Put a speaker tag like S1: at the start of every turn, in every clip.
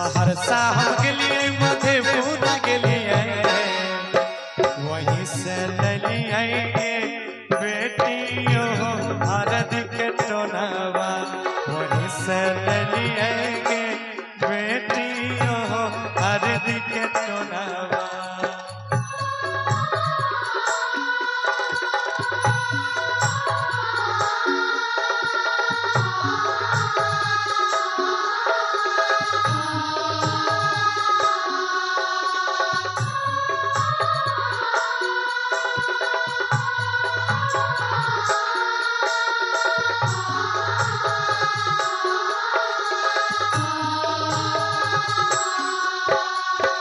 S1: सहरसा हम गेलिए मधेपुरा गेलिए वहीं से ललिए बेटियों हरद के टोनवा वहीं से ललिए बेटियों हरद के टोनवा।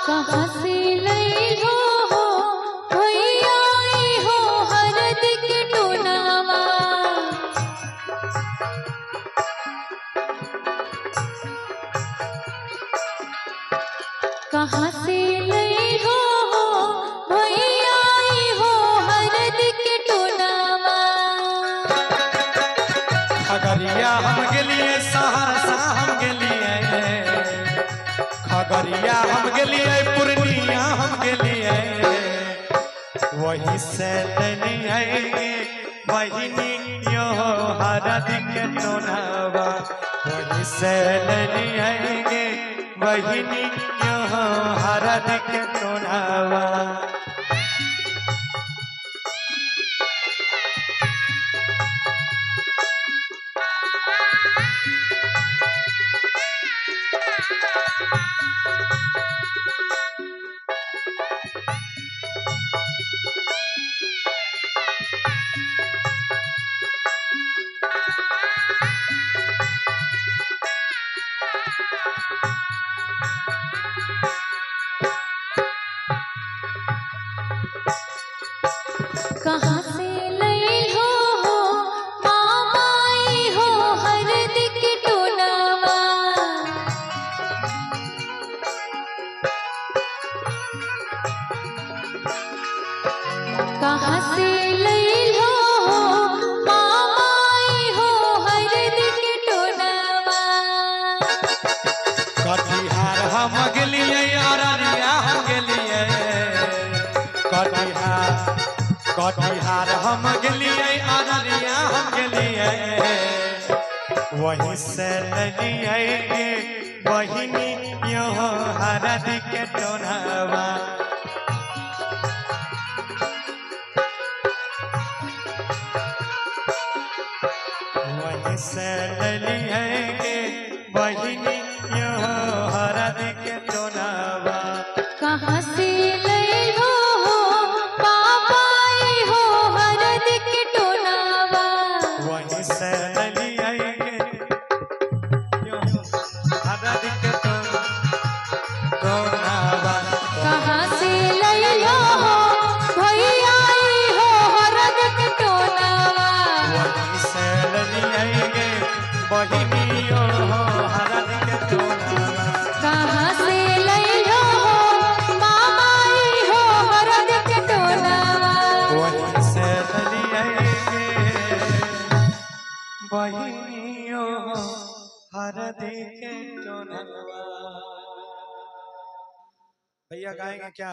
S2: कहाँ से लई हो भैया हो हरद के टोनवा। कहाँ से लई हो भैया हो हरद के टोनवा।
S1: खगड़िया हम गेलिए सहरसा हम गेलिए खगड़िया हम गेलिए पूर्णिया हम गेलिए वहीं से ललिए बहिनी यो हरद के टोनवा वहीं से ललिए बहिनी यो हरद के टोनवा।
S2: कहाँ से लई हो मामाई हो हरद के टोनवा। कहाँ से लई हो मामाई हो हरद के टोनवा।
S1: कटिहार हम गेलिए अररिया हम गेलिए कटिहार हम गेलिए अररिया हम गेलिए वहीं से ललिए बहिनी यो हरद के टोनवा। वहीं से ललिए बहिनी यो हरद के टोनवा।
S2: कहाँ से लई हो पापाई हो हरद के टोनवा।
S1: वहीं से ललिए यो हरद के टोनवा।
S2: कहाँ से लई हो भैया हो हरद के टोनवा।
S1: वहीं से ललिए बहिनी यो हरद के टोनवा।
S2: कहाँ से लई हो मामाई हो हरद के टोनवा।
S1: वहीं से ललिए बहिनी यो हरद के टोनवा। भैया गाएंगे क्या?